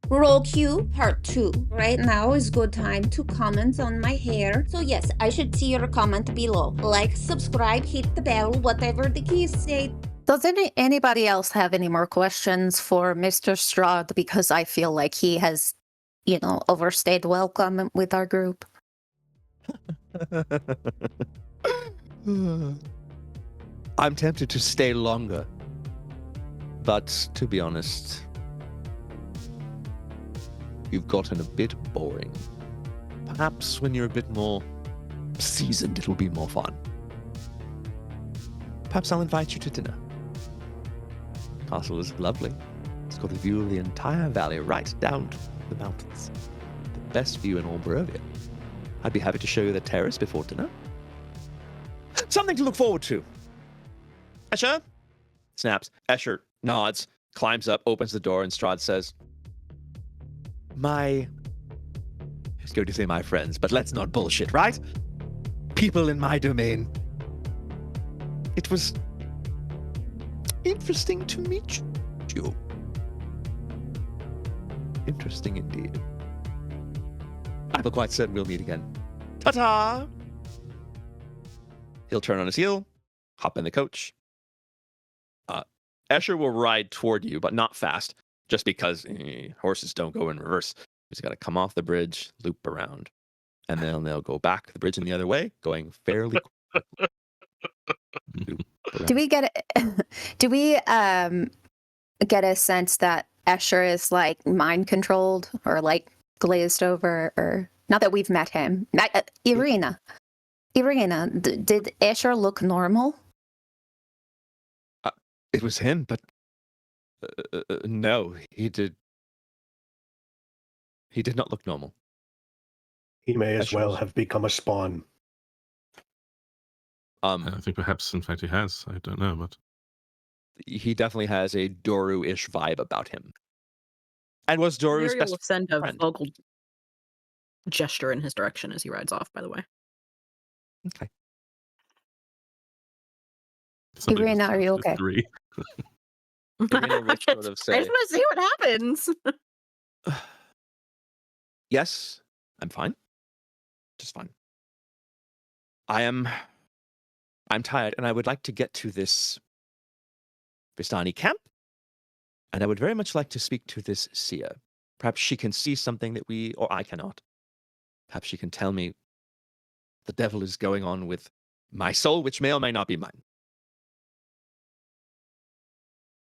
Roll Q Part 2. Right now is good time to comment on my hair. So yes, I should see your comment below. Like, subscribe, hit the bell, whatever the keys say. Does anybody else have any more questions for Mr. Strahd? Because I feel like he has, overstayed welcome with our group. I'm tempted to stay longer. But to be honest, you've gotten a bit boring. Perhaps when you're a bit more seasoned, it'll be more fun. Perhaps I'll invite you to dinner. The castle is lovely. It's got a view of the entire valley right down to the mountains. The best view in all Barovia. I'd be happy to show you the terrace before dinner. Something to look forward to. Escher? Snaps. Escher nods, climbs up, opens the door, and Strahd says, I was going to say my friends, but let's not bullshit, right? People in my domain. It was interesting to meet you. Interesting indeed. I feel quite certain we'll meet again. Ta-ta! He'll turn on his heel, hop in the coach. Escher will ride toward you, but not fast, just because horses don't go in reverse. He's got to come off the bridge, loop around, and then they'll go back the bridge in the other way, going fairly quickly. Do we get a sense that Escher is like mind controlled or like glazed over, or not that we've met him? Irina, did Escher look normal? It was him, but no, he did not look normal. He may as well have become a spawn. I think perhaps, in fact, he has. I don't know, but he definitely has a Doru-ish vibe about him. And was Doru's Lyrielle best will send a friend. vocal gesture in his direction as he rides off, by the way. Okay. Irina, are you okay? Irina will sort of say, I just want to see what happens. yes, I'm fine. Just fine. I'm tired, and I would like to get to this Vistani camp, and I would very much like to speak to this Seer. Perhaps she can see something that or I cannot. Perhaps she can tell me the devil is going on with my soul, which may or may not be mine.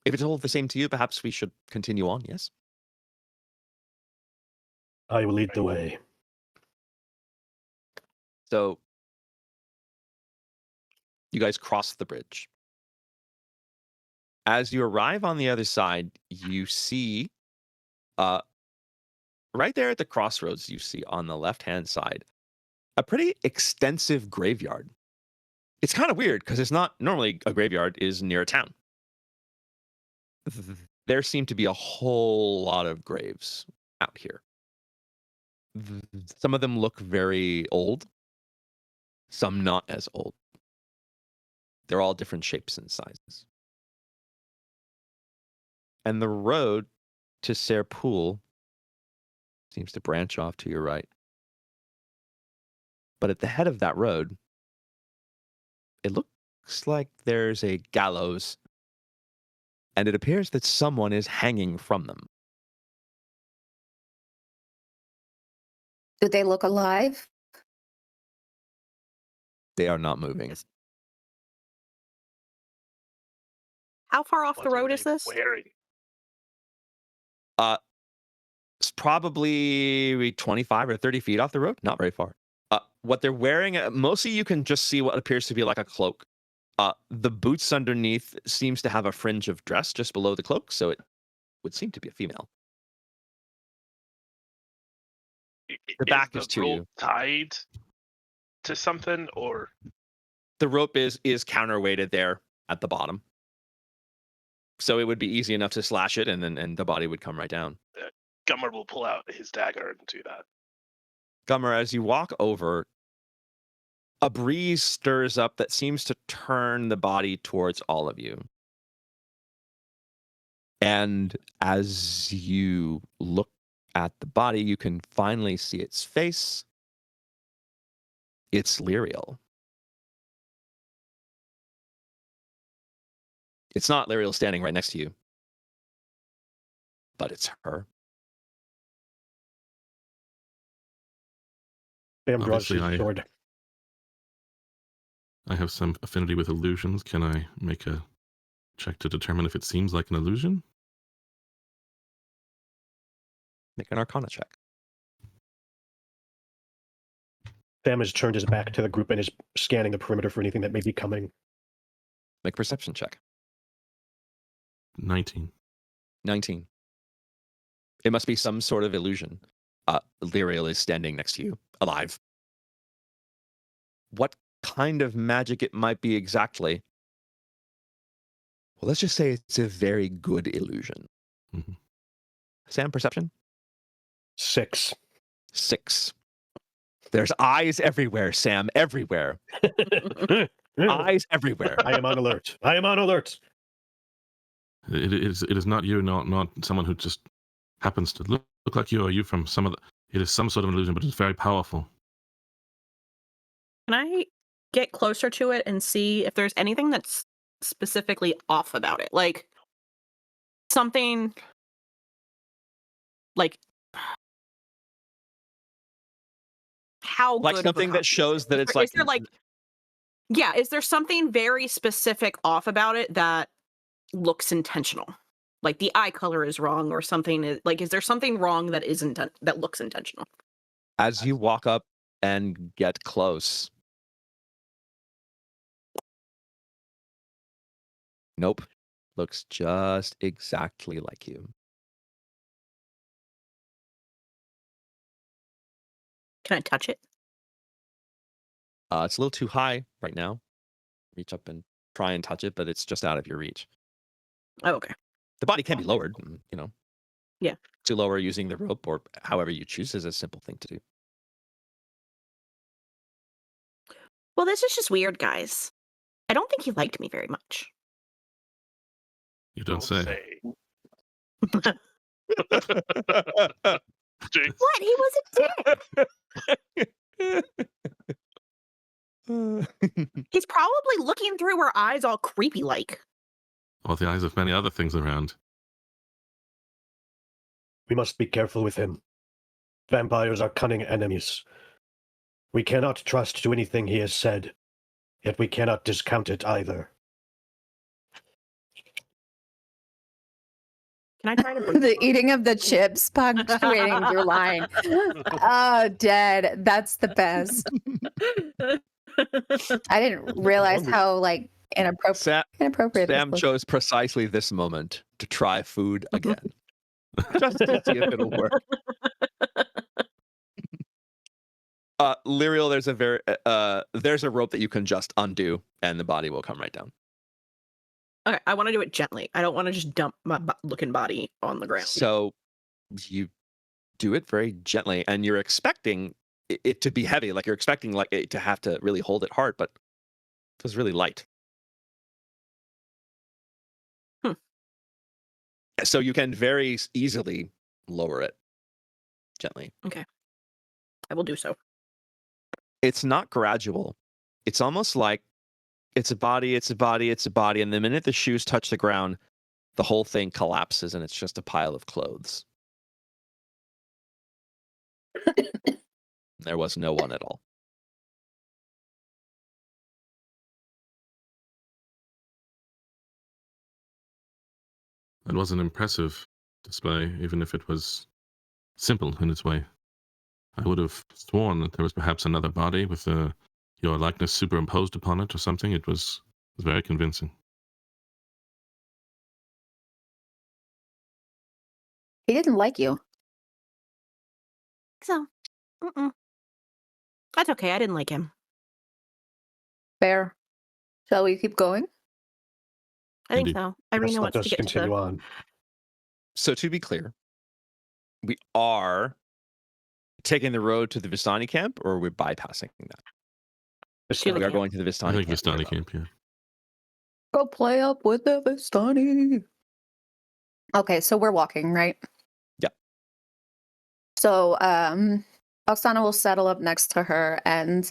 If it's all the same to you, perhaps we should continue on, yes? I will lead the way. So, you guys cross the bridge. As you arrive on the other side, you see, right there at the crossroads, you see on the left-hand side, a pretty extensive graveyard. It's kind of weird, because it's not normally a graveyard is near a town. There seem to be a whole lot of graves out here. Some of them look very old, some not as old. They're all different shapes and sizes. And the road to Seer Pool seems to branch off to your right. But at the head of that road, it looks like there's a gallows, and it appears that someone is hanging from them. Do they look alive? They are not moving. How far off the road is this? It's probably 25 or 30 feet off the road. Not very far. What they're wearing, mostly you can just see what appears to be like a cloak. The boots underneath seems to have a fringe of dress just below the cloak, so it would seem to be a female. The back is to you. Tied to something, or the rope is counterweighted there at the bottom, so it would be easy enough to slash it, and then the body would come right down. Gummar will pull out his dagger and do that. Gummar, as you walk over, a breeze stirs up that seems to turn the body towards all of you. And as you look at the body, you can finally see its face. It's Lyrielle. It's not Lyrielle standing right next to you, but it's her. Sam draws Obviously, his sword. I have some affinity with illusions. Can I make a check to determine if it seems like an illusion? Make an Arcana check. Sam has turned his back to the group and is scanning the perimeter for anything that may be coming. Make a perception check. 19. 19. It must be some sort of illusion. Lyrielle is standing next to you, alive. What kind of magic it might be exactly? Well, let's just say it's a very good illusion. Mm-hmm. Sam, perception? 6. 6. There's eyes everywhere, Sam, everywhere. Eyes everywhere. I am on alert. I am on alert. It is not you, not someone who just happens to look like you, or you from some of the... It is some sort of illusion, but it's very powerful. Can I get closer to it and see if there's anything that's specifically off about it? Like, something... Like... How Like good of a something that copy shows that it's is there like... Yeah, is there something very specific off about it that looks intentional? Like the eye color is wrong or something is like, is there something wrong that isn't that looks intentional? As you walk up and get close. Nope. Looks just exactly like you. Can I touch it? It's a little too high right now. Reach up and try and touch it, but it's just out of your reach. Oh, okay. The body can be lowered, you know. Yeah. To lower using the rope or however you choose is a simple thing to do. Well, this is just weird, guys. I don't think he liked me very much. You don't say. Jinx. What? He was a dick. He's probably looking through her eyes all creepy like. Or the eyes of many other things around. We must be careful with him. Vampires are cunning enemies. We cannot trust to anything he has said, yet we cannot discount it either. Can I try to break The eating of the chips punctuating your line. Oh, dead. That's the best. I didn't realize how like inappropriate. Sam chose precisely this moment to try food again. Just to see if it'll work. Lyrielle, there's a rope that you can just undo and the body will come right down. Okay, I want to do it gently. I don't want to just dump my looking body on the ground. So you do it very gently and you're expecting it to be heavy, like you're expecting like it to have to really hold it hard, but it was really light. So you can very easily lower it gently. Okay. I will do so. It's not gradual. It's almost like it's a body, it's a body, it's a body. And the minute the shoes touch the ground, the whole thing collapses and it's just a pile of clothes. There was no one at all. It was an impressive display, even if it was simple in its way. I would have sworn that there was perhaps another body with your likeness superimposed upon it or something. It was very convincing. He didn't like you. So, that's okay. I didn't like him. Fair. Shall we keep going? I think Indeed. so. Yes, Irina let wants us to get to continue the... on. So to be clear, we are taking the road to the Vistani camp, or we're bypassing that? To the We are camp. going to the I Vistani think camp. Vistani camp, yeah. Go play up with the Vistani. Okay, so we're walking, right? Yeah. So, Oksana will settle up next to her, and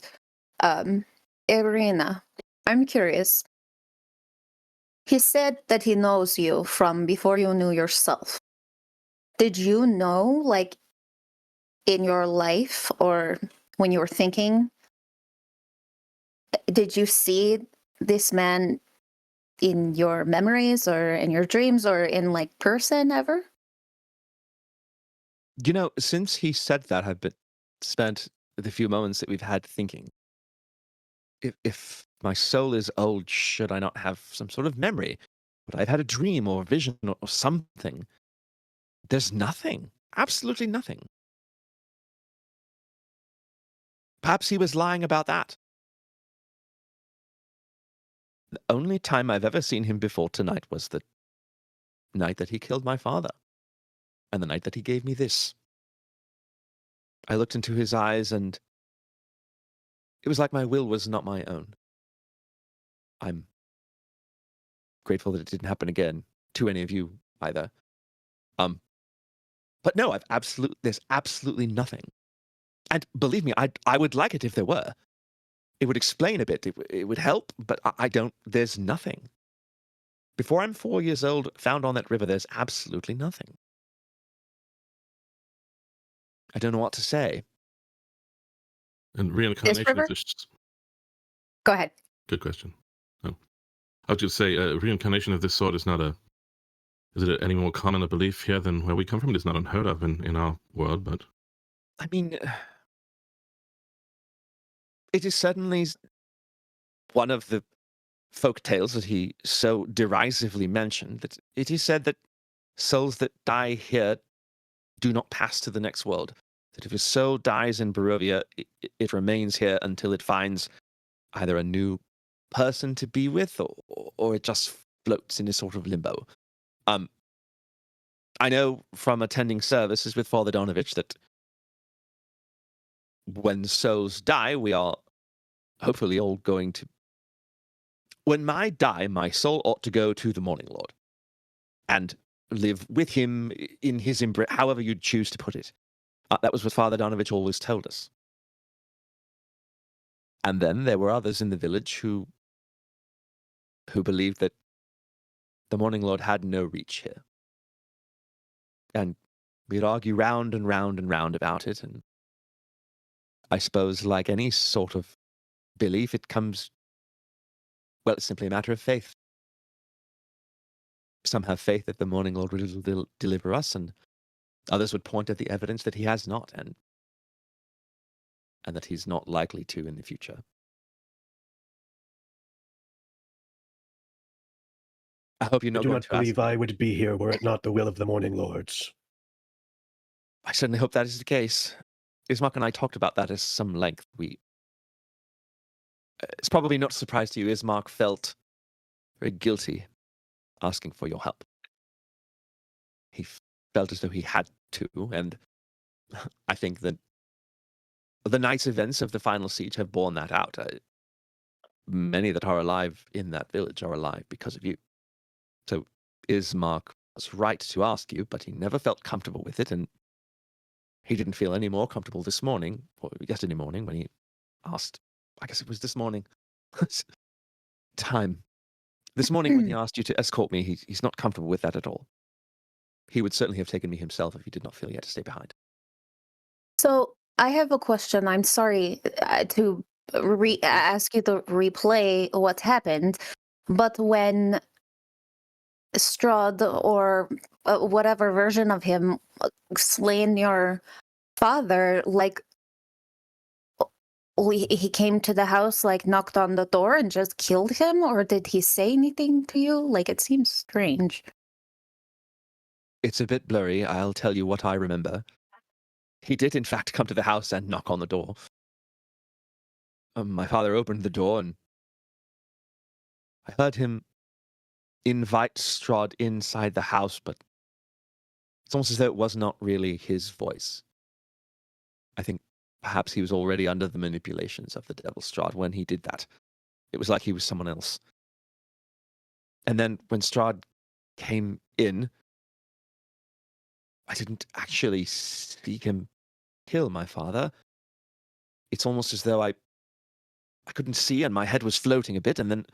Irina, I'm curious. He said that he knows you from before you knew yourself. Did you know, like, in your life or when you were thinking, did you see this man in your memories or in your dreams or in, like, person ever? You know, since he said that, I've been spent the few moments that we've had thinking. If my soul is old, should I not have some sort of memory? Would I have had a dream or a vision or something? There's nothing. Absolutely nothing. Perhaps he was lying about that. The only time I've ever seen him before tonight was the night that he killed my father, and the night that he gave me this. I looked into his eyes, and it was like my will was not my own. I'm grateful that it didn't happen again to any of you either. But no, there's absolutely nothing. And believe me, I would like it if there were. It would explain a bit. It would help, but I don't. There's nothing. Before I'm 4 years old, found on that river, there's absolutely nothing. I don't know what to say. And reincarnation river? is just... Go ahead. Good question. Oh. I was just say, reincarnation of this sort is not a... Is it any more common a belief here than where we come from? It's not unheard of in our world, but... I mean, it is certainly one of the folk tales that he so derisively mentioned, that it is said that souls that die here do not pass to the next world. That if a soul dies in Barovia, it remains here until it finds either a new person to be with, or it just floats in a sort of limbo. I know from attending services with Father Donovich that when souls die, we are hopefully all going to... When I die, my soul ought to go to the Morning Lord and live with him in his embrace, however you'd choose to put it. That was what Father Donovich always told us. And then there were others in the village who believed that the Morning Lord had no reach here. And we'd argue round and round and round about it, and I suppose, like any sort of belief, it comes... Well, it's simply a matter of faith. Some have faith that the Morning Lord will deliver us, and others would point at the evidence that he has not, and that he's not likely to in the future. I hope you're I not do going not to ask believe me. I would be here were it not the will of the Morning Lords. I certainly hope that is the case. Ismark and I talked about that at some length. It's probably not a surprise to you, Ismark felt very guilty asking for your help. He felt as though he had to, and I think that the night's events of the final siege have borne that out. Many that are alive in that village are alive because of you. So Ismark was right to ask you, but he never felt comfortable with it, and he didn't feel any more comfortable this morning, or yesterday morning, when he asked... I guess it was this morning. Time. This morning when he asked you to escort me, he's not comfortable with that at all. He would certainly have taken me himself if he did not feel he had to stay behind. So I have a question. I'm sorry to ask you to replay what happened, but when Strahd or whatever version of him slain your father, like, he came to the house, like, knocked on the door and just killed him, or did he say anything to you? Like, it seems strange. It's a bit blurry. I'll tell you what I remember. He did, in fact, come to the house and knock on the door. My father opened the door, and I heard him invite Strahd inside the house, but it's almost as though it was not really his voice. I think perhaps he was already under the manipulations of the devil Strahd when he did that. It was like he was someone else. And then when Strahd came in, I didn't actually see him kill my father, it's almost as though I couldn't see and my head was floating a bit, and then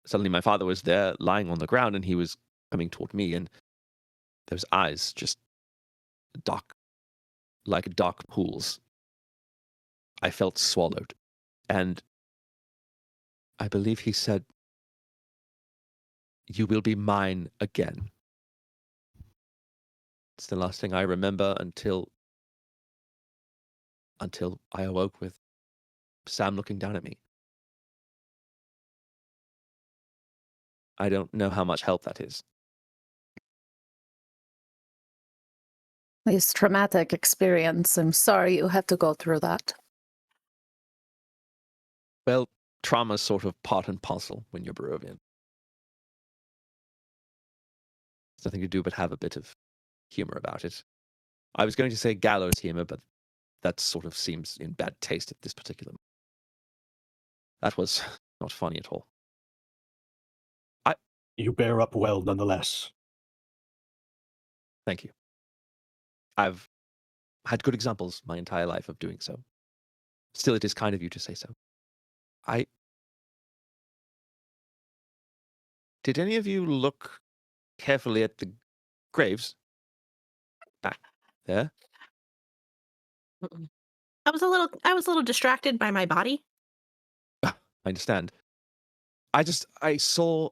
suddenly my father was there lying on the ground and he was coming toward me, and those eyes just dark, like dark pools. I felt swallowed. And I believe he said, "You will be mine again." It's the last thing I remember until I awoke with Sam looking down at me. I don't know how much help that is. It's traumatic experience. I'm sorry you had to go through that. Well, trauma's sort of part and parcel when you're Barovian. It's nothing to do but have a bit of humor about it. I was going to say gallows humor, but that sort of seems in bad taste at this particular moment. That was not funny at all. You bear up well, nonetheless. Thank you. I've had good examples my entire life of doing so. Still, it is kind of you to say so. Did any of you look carefully at the graves? Back there? I was a little distracted by my body. I understand. I saw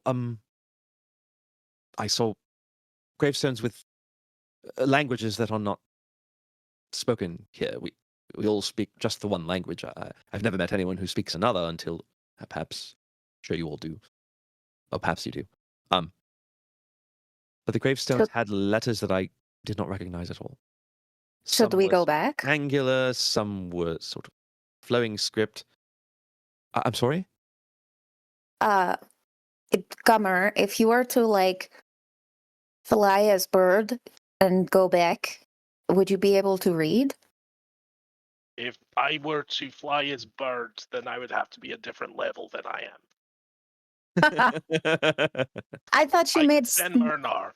gravestones with languages that are not spoken here. We all speak just the one language. I've never met anyone who speaks another until perhaps, sure you all do. Or perhaps you do. But the gravestones had letters that I did not recognize at all. Should we go back? Angular, some were sort of flowing script. I'm sorry? Gummar, if you were to, fly as bird and go back, would you be able to read? If I were to fly as birds, then I would have to be a different level than I am. I thought you I made... Sen Murnar.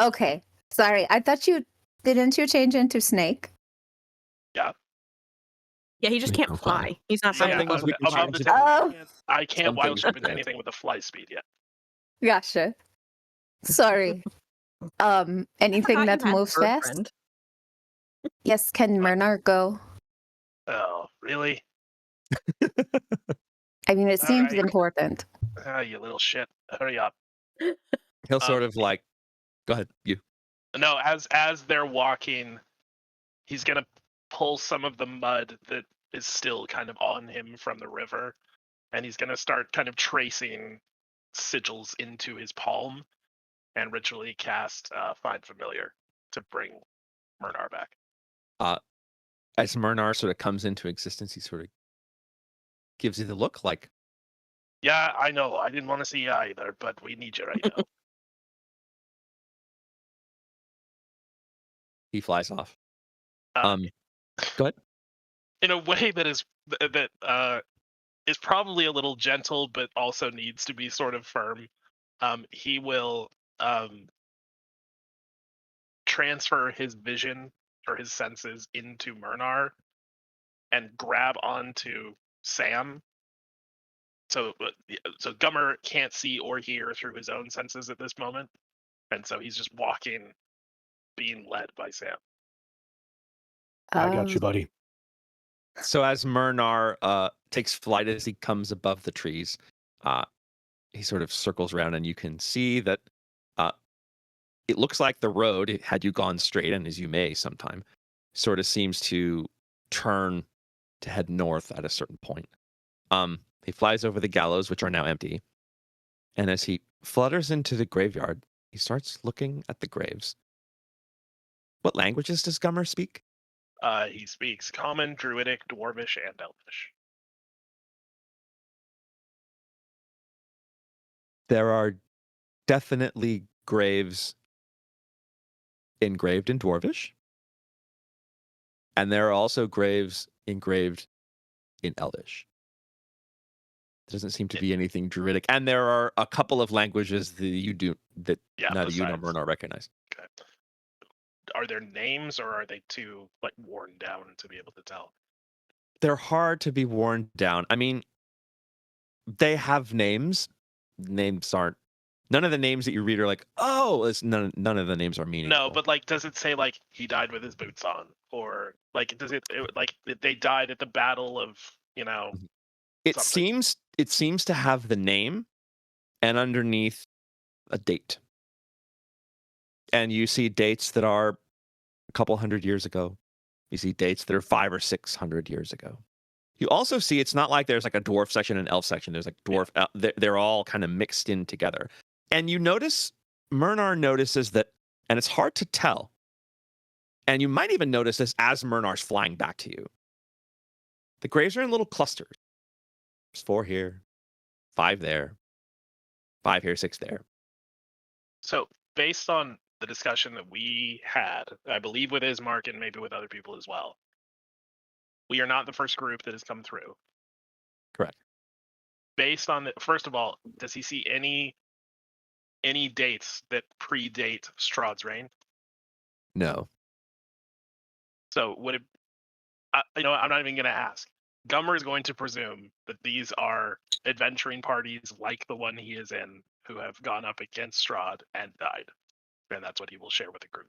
Okay, sorry. I thought you... Didn't you change into snake? Yeah. Yeah, he just Snake can't can fly. fly. He's not Some very things we can above change the it. top, Oh. I can't Some wild things shape we into can't. anything with a fly speed yet. Gotcha. Sorry. Anything I thought that you had moves bird fast? friend. Yes, can Murnar go? Oh, really? I mean, it All seems right. important. Ah, you little shit. Hurry up. He'll sort of go ahead, you. No, as they're walking, he's gonna pull some of the mud that is still kind of on him from the river, and he's gonna start kind of tracing sigils into his palm and ritually cast Find Familiar to bring Murnar back. As Murnar sort of comes into existence, he sort of gives you the look like, Yeah, I know. I didn't want to see you either, but we need you right now. he flies off. Uh, Go ahead. in a way that is probably a little gentle, but also needs to be sort of firm. He will transfer his vision or his senses into Murnar and grab onto Sam. So Gummar can't see or hear through his own senses at this moment, and so he's just walking, being led by Sam. I got you, buddy. So as Murnar takes flight as he comes above the trees, he sort of circles around, and you can see that it looks like the road, had you gone straight, and as you may sometime, sort of seems to turn to head north at a certain point. He flies over the gallows, which are now empty, and as he flutters into the graveyard, he starts looking at the graves. What languages does Gummar speak? He speaks Common, Druidic, Dwarvish, and Elvish. There are definitely graves engraved in Dwarvish, and there are also graves engraved in Elvish. There doesn't seem to be anything Druidic, and there are a couple of languages that neither you nor besides. Murnar recognize. Okay. are there names, or are they too like worn down to be able to tell? They're hard to be worn down. I mean, they have names. Names aren't. None of the names that you read are like, oh, none of the names are meaningful. No, but like, does it say like he died with his boots on, or like like they died at the battle of it something? seems to have the name, and underneath a date. And you see dates that are a couple hundred years ago. You see dates that are 500 or 600 years ago. You also see it's not like there's like a dwarf section and elf section. There's like dwarf. They're all kind of mixed in together. And you notice, Myrnar notices that, and it's hard to tell. And you might even notice this as Myrnar's flying back to you. The graves are in little clusters. There's 4 here, 5 there, 5 here, 6 there. So based on the discussion that we had, I believe with Ismark and maybe with other people as well, we are not the first group that has come through. Correct. Based on the, first of all, does he see any dates that predate Strahd's reign? No. So would it? I'm not even going to ask. Gummar is going to presume that these are adventuring parties like the one he is in, who have gone up against Strahd and died, and that's what he will share with the group.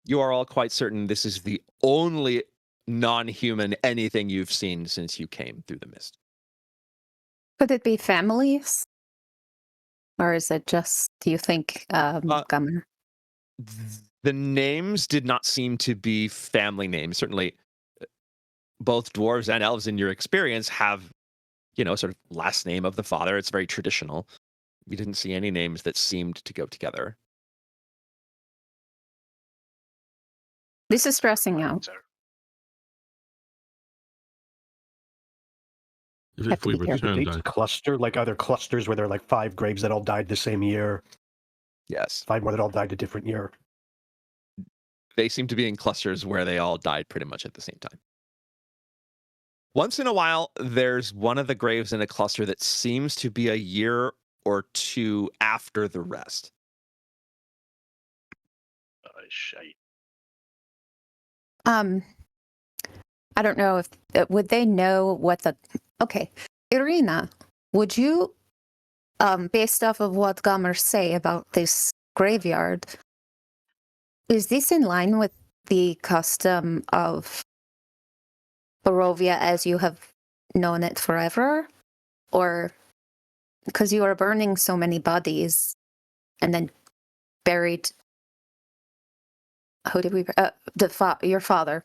You are all quite certain this is the only non-human anything you've seen since you came through the mist. Could it be families? Or is it just, do you think, Gummar? The names did not seem to be family names. Certainly, both dwarves and elves in your experience have, sort of last name of the father. It's very traditional. You didn't see any names that seemed to go together. This is stressing out. If we to be careful. return, Dates cluster, like are there clusters where there are like 5 graves that all died the same year? Yes. 5 more that all died a different year. They seem to be in clusters where they all died pretty much at the same time. Once in a while, there's one of the graves in a cluster that seems to be a year or 2 after the rest. Shite. I don't know if would they know what the Irina, would you based off of what Gummar say about this graveyard, is this in line with the custom of Barovia as you have known it forever? Or because you are burning so many bodies and then buried your father?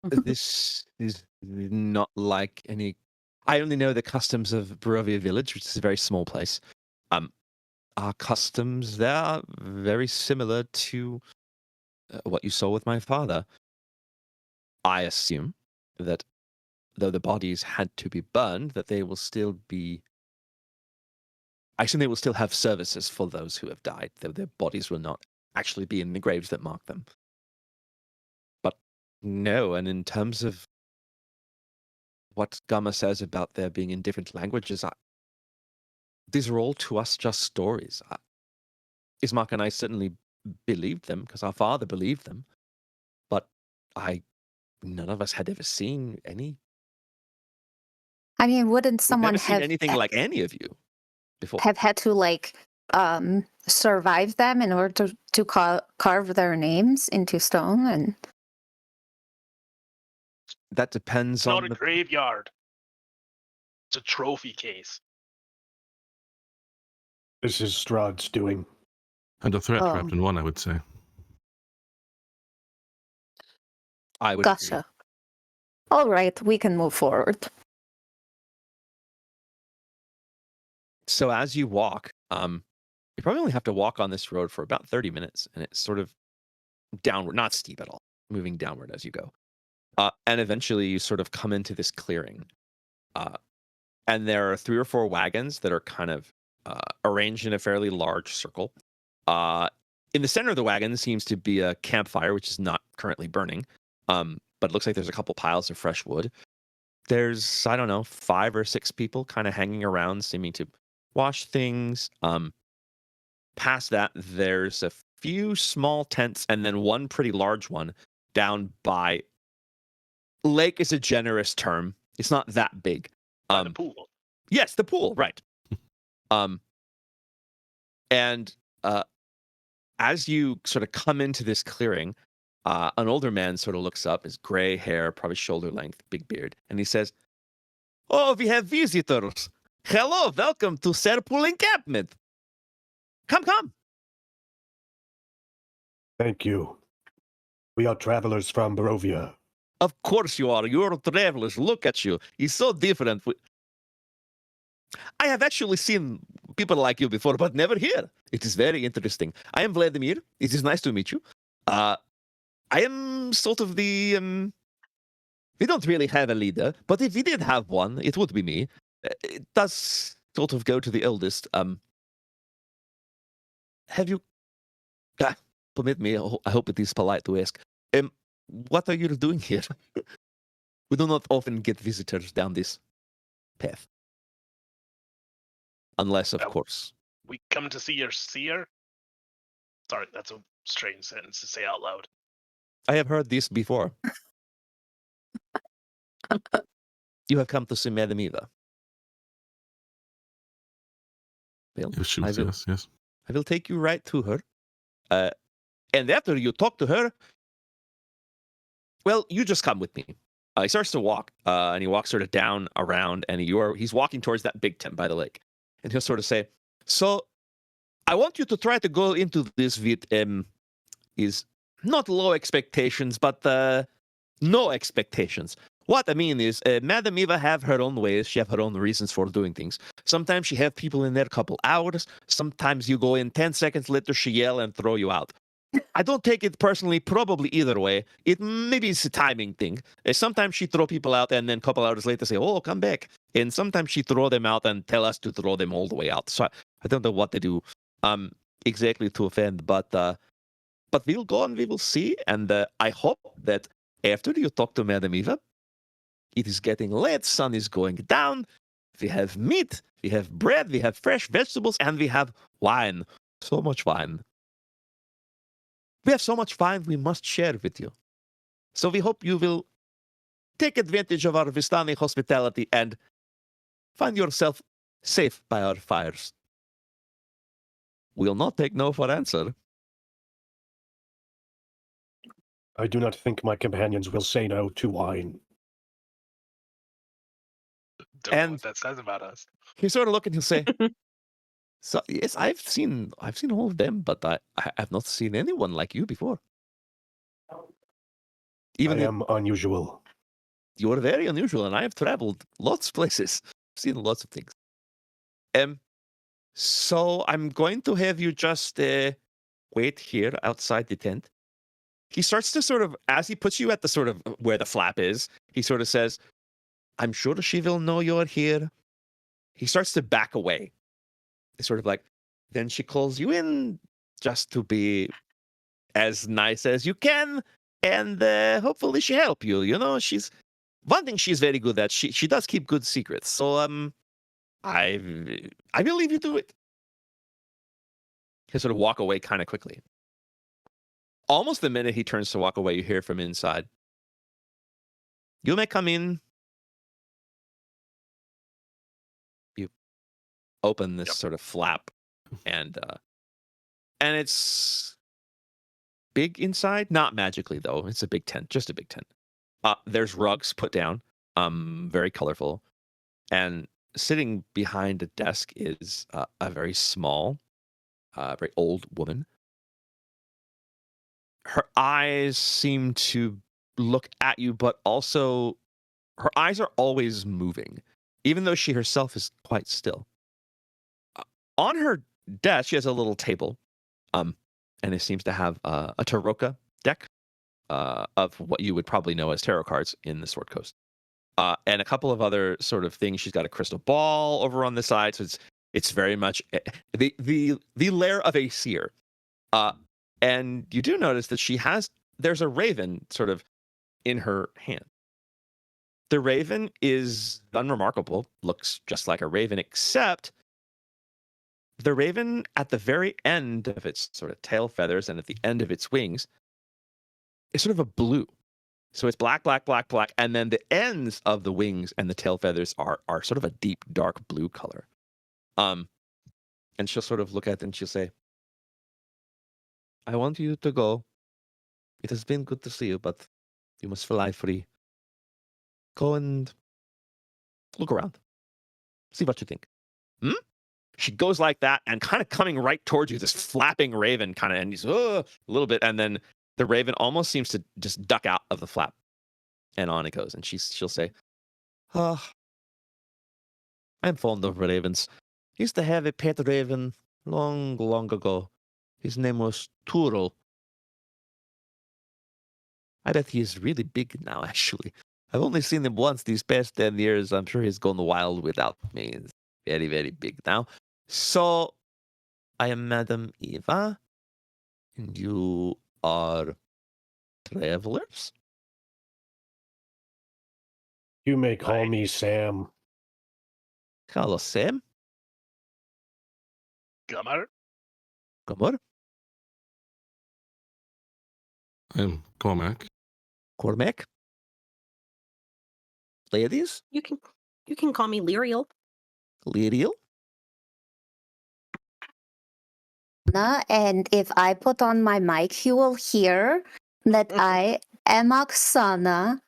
This is not like any. I only know the customs of Barovia Village, which is a very small place. Our customs there are very similar to what you saw with my father. I assume that though the bodies had to be burned, that they will still be. I assume they will still have services for those who have died, though their bodies will not actually be in the graves that mark them. But no, and in terms of what Gummar says about there being in different languages, these are all to us just stories. Ismark and I certainly believed them because our father believed them, but none of us had ever seen any. I mean, wouldn't someone We've never seen have anything like any of you before? have had to survive them in order to carve their names into stone? And that depends It's on not a graveyard. It's a trophy case. This is Strahd's doing. And a threat wrapped in one, I would say. I would gotcha. agree. All right, we can move forward. So as you walk, you probably only have to walk on this road for about 30 minutes, and it's sort of downward, not steep at all, moving downward as you go. And eventually you sort of come into this clearing. And there are 3 or 4 wagons that are kind of arranged in a fairly large circle. In the center of the wagon seems to be a campfire, which is not currently burning, but it looks like there's a couple piles of fresh wood. There's, 5 or 6 people kind of hanging around, seeming to wash things. past that, there's a few small tents and then one pretty large one down by. Lake is a generous term. It's not that big. By the pool. Yes, the pool, right. And as you sort of come into this clearing, an older man sort of looks up, his gray hair, probably shoulder length, big beard, and he says, "Oh, we have visitors. Hello, welcome to Serpool Encampment. Come. Thank you. We are travelers from Barovia. Of course you are. You're travelers. Look at you. He's so different. I have actually seen people like you before, but never here. It is very interesting. I am Vladimir. It is nice to meet you. I am sort of the... we don't really have a leader, but if we did have one, it would be me. It does sort of go to the eldest. Have you... permit me, I hope it is polite to ask. What are you doing here? We do not often get visitors down this path. Unless, of course. We come to see your seer? Sorry, that's a strange sentence to say out loud. I have heard this before. You have come to see Madame Eva. Well, Yes. I will take you right to her. And after you talk to her, well, you just come with me. He starts to walk, and he walks sort of down around, and he's walking towards that big tent by the lake. And he'll sort of say, "So, I want you to try to go into this with is not low expectations, but no expectations. What I mean is, Madame Eva have her own ways. She have her own reasons for doing things. Sometimes she have people in there a couple hours. Sometimes you go in 10 seconds later, she yell and throw you out. I don't take it personally, probably either way. Maybe it's a timing thing. Sometimes she throw people out and then a couple hours later say, oh, come back. And sometimes she throw them out and tell us to throw them all the way out. So I don't know what they do exactly to offend, but we'll go and we will see. And I hope that after you talk to Madame Eva, it is getting late, sun is going down, we have meat, we have bread, we have fresh vegetables, and we have wine. So much wine. We have so much wine we must share with you. So we hope you will take advantage of our Vistani hospitality and find yourself safe by our fires. We'll not take no for answer." I do not think my companions will say no to wine. Don't know And- what that says about us. He'll sort of look and he'll say, "So yes, I've seen all of them, but I have not seen anyone like you before. Even I am unusual. you are very unusual, and I have traveled lots of places, seen lots of things. So I'm going to have you just wait here outside the tent." He starts to sort of, as he puts you at the sort of where the flap is, he sort of says, "I'm sure she will know you're here." He starts to back away. It's sort of like, then she calls you in just to be as nice as you can, and hopefully she help you. You know, she's one thing she's very good at. She does keep good secrets. So I will leave you to it. He sort of walk away kind of quickly. Almost the minute he turns to walk away, you hear from inside, "You may come in." You open this sort of flap, and it's big inside. Not magically though. It's a big tent, just a big tent. There's rugs put down, very colorful, and sitting behind a desk is a very small, very old woman. Her eyes seem to look at you, but also her eyes are always moving, even though she herself is quite still. On her desk, she has a little table, and it seems to have a Taroka deck of what you would probably know as tarot cards in the Sword Coast, and a couple of other sort of things. She's got a crystal ball over on the side, so it's very much the lair of a seer. And you do notice that there's a raven sort of in her hand. The raven is unremarkable, looks just like a raven, except the raven at the very end of its sort of tail feathers and at the end of its wings is sort of a blue. So it's black, black, black, black, and then the ends of the wings and the tail feathers are sort of a deep, dark blue color. And she'll sort of look at it and she'll say, I want you to go. It has been good to see you, but you must fly free. Go and look around. See what you think. She goes like that and kind of coming right towards you, this flapping raven kind of, and he's a little bit, and then the raven almost seems to just duck out of the flap. And on it goes. And she'll say, I'm fond of ravens. Used to have a pet raven long, long ago. His name was Turul. I bet he is really big now, actually. I've only seen him once these past 10 years. I'm sure he's gone wild without me. He's very, very big now. So, I am Madam Eva, and you are travelers? You may call me Sam. Hello, Sam. Gummar? Gummar? I'm Cormac. Cormac? Ladies? You can call me Lyrielle. Lyrielle? And if I put on my mic, you will hear that I am Oksana,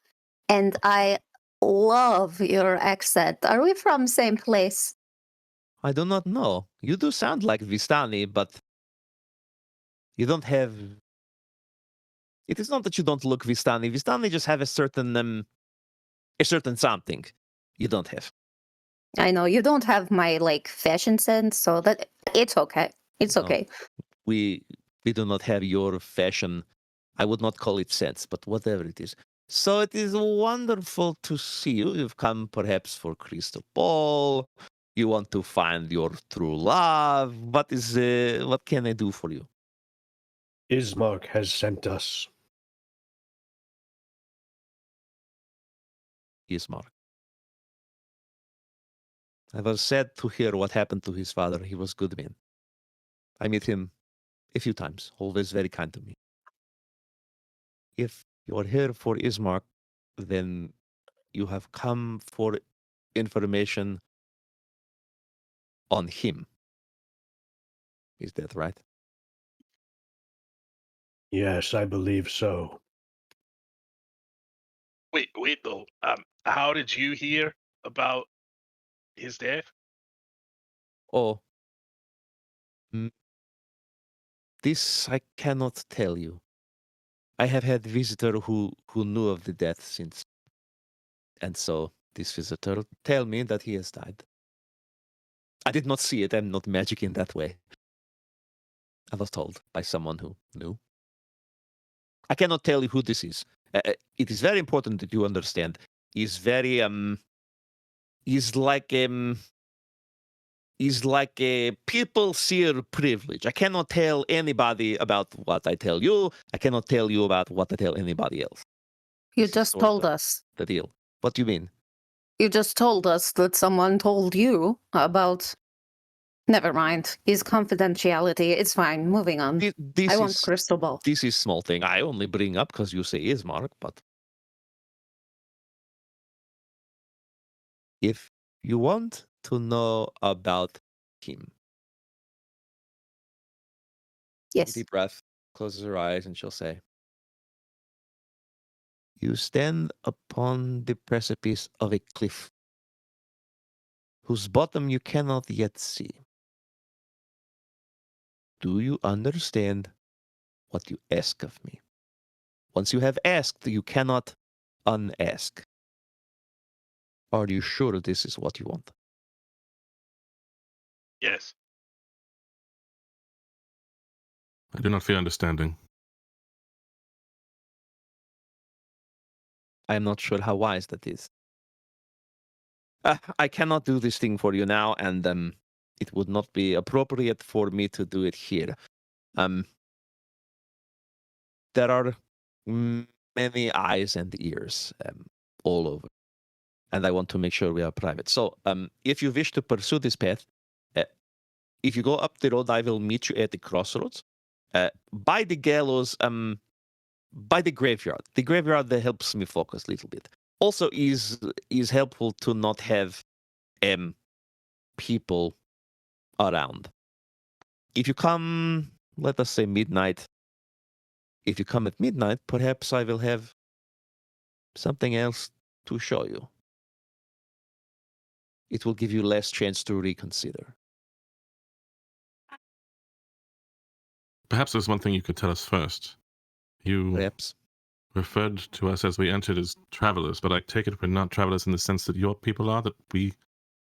and I love your accent. Are we from same place? I do not know. You do sound like Vistani, but you don't have... It is not that you don't look Vistani. Vistani just have a certain something you don't have. I know you don't have my fashion sense, so that it's okay. It's No. okay. We do not have your fashion. I would not call it sense, but whatever it is. So it is wonderful to see you. You've come perhaps for Crystal Ball. You want to find your true love. What can I do for you? Ismark has sent us. Ismark. I was sad to hear what happened to his father. He was a good man. I met him a few times, always very kind to me. If you are here for Ismark, then you have come for information on him. Is that right? Yes, I believe so. Wait though. How did you hear about his death? Oh. This I cannot tell you. I have had visitor who knew of the death since. And so this visitor tell me that he has died. I did not see it. I'm not magic in that way. I was told by someone who knew. I cannot tell you who this is. It is very important that you understand. He's very he's like a people seer privilege. I cannot tell anybody about what I tell you. I cannot tell you about what I tell anybody else. You This is just sort told of us. the deal. What do you mean? You just told us that someone told you about. Never mind. It's confidentiality. It's fine. Moving on. I want crystal ball. This is small thing. I only bring up because you say Ismark, but if you want to know about him, Yes. deep breath, closes her eyes, and she'll say, you stand upon the precipice of a cliff whose bottom you cannot yet see. Do you understand what you ask of me? Once you have asked, you cannot unask. Are you sure this is what you want? Yes. I do not fear understanding. I am not sure how wise that is. I cannot do this thing for you now, and it would not be appropriate for me to do it here. There are many eyes and ears all over, and I want to make sure we are private. So, if you wish to pursue this path, if you go up the road, I will meet you at the crossroads. By the gallows, by the graveyard. The graveyard that helps me focus a little bit. Also is helpful to not have people around. If you come, let us say midnight. If you come at midnight, perhaps I will have something else to show you. It will give you less chance to reconsider. Perhaps there's one thing you could tell us first. You Perhaps. referred to us as we entered as travelers, but I take it we're not travelers in the sense that your people are, that we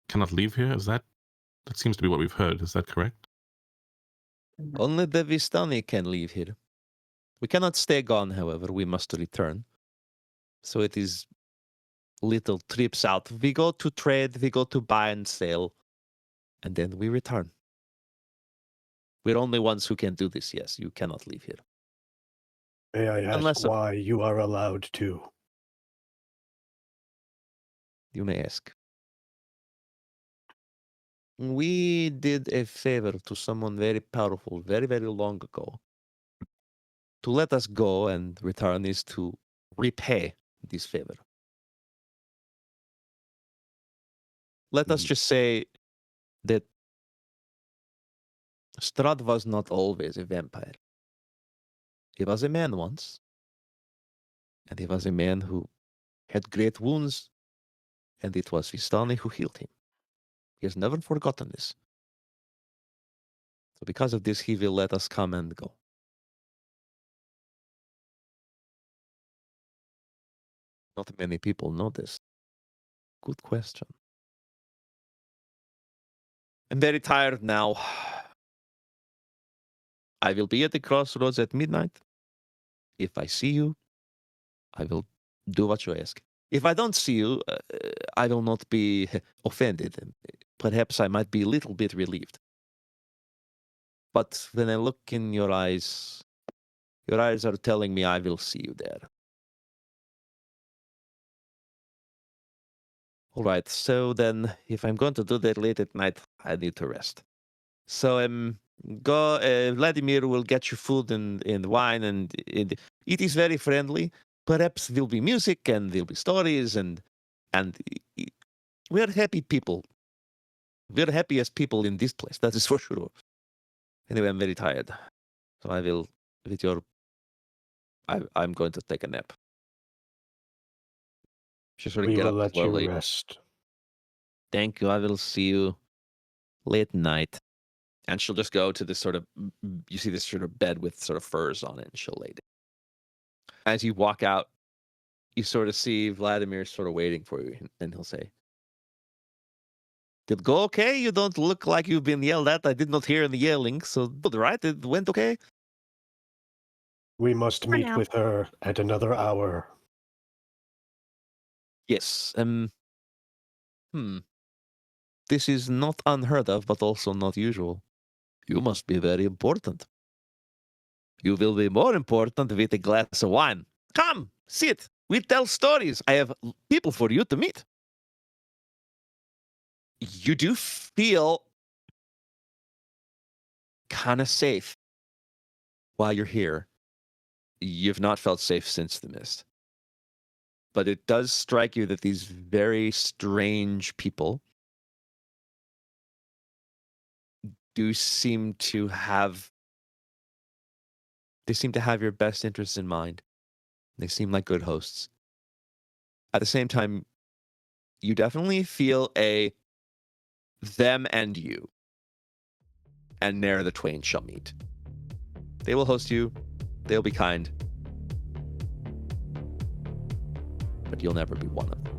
cannot leave here? Is that seems to be what we've heard. Is that correct? Only the Vistani can leave here. We cannot stay gone, however. We must return. So it is little trips out. We go to trade, we go to buy and sell, and then we return. We're only ones who can do this, yes. You cannot leave here. May I ask Unless- why you are allowed to? You may ask. We did a favor to someone very powerful, very, very long ago. To let us go and return is to repay this favor. Let us just say that Strahd was not always a vampire. He was a man once, and he was a man who had great wounds, and it was Vistani who healed him. He has never forgotten this. So because of this, he will let us come and go. Not many people know this. Good question. I'm very tired now. I will be at the crossroads at midnight. If I see you, I will do what you ask. If I don't see you, I will not be offended. Perhaps I might be a little bit relieved. But when I look in your eyes are telling me I will see you there. All right, so then if I'm going to do that late at night, I need to rest. So Vladimir will get you food and wine, and it is very friendly. Perhaps there'll be music and there'll be stories, and we're happy people. We're happiest people in this place, that is for sure. Anyway, I'm very tired. So I will, I'm going to take a nap. Just sort of We get will up let slowly. you rest. Thank you. I will see you late night. And she'll just go to this sort of, you see this sort of bed with sort of furs on it, and she'll lay down. As you walk out, you sort of see Vladimir sort of waiting for you, and he'll say, "Did it go okay? You don't look like you've been yelled at. I did not hear any yelling, so right? It went okay?" We must meet now. with her at another hour. Yes. This is not unheard of, but also not usual. You must be very important. You will be more important with a glass of wine. Come, sit. We tell stories. I have people for you to meet. You do feel kind of safe while you're here. You've not felt safe since the mist. But it does strike you that these very strange people do seem to have your best interests in mind. They seem like good hosts. At the same time, you definitely feel a them and you. And ne'er the twain shall meet. They will host you. They'll be kind. But you'll never be one of them.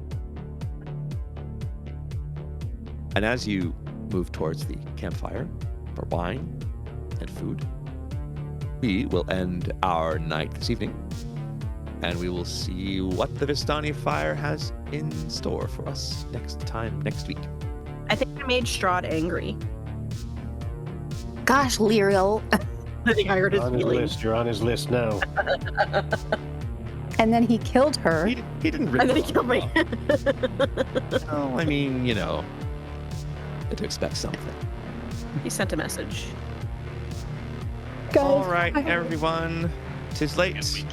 And as you move towards the campfire for wine and food, we will end our night this evening, and we will see what the Vistani fire has in store for us next week. I think I made Strahd angry. Gosh, Lyrielle. I think I hurt his On his feelings. list. You're on his list now. And then he killed her. He didn't rip And then he her killed me. off. No, I mean, you had to expect something. He sent a message. All right, everyone. 'Tis late.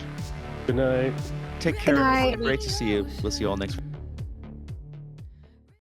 Good night. Take Good care. night. Great to see you. We'll see you all next week.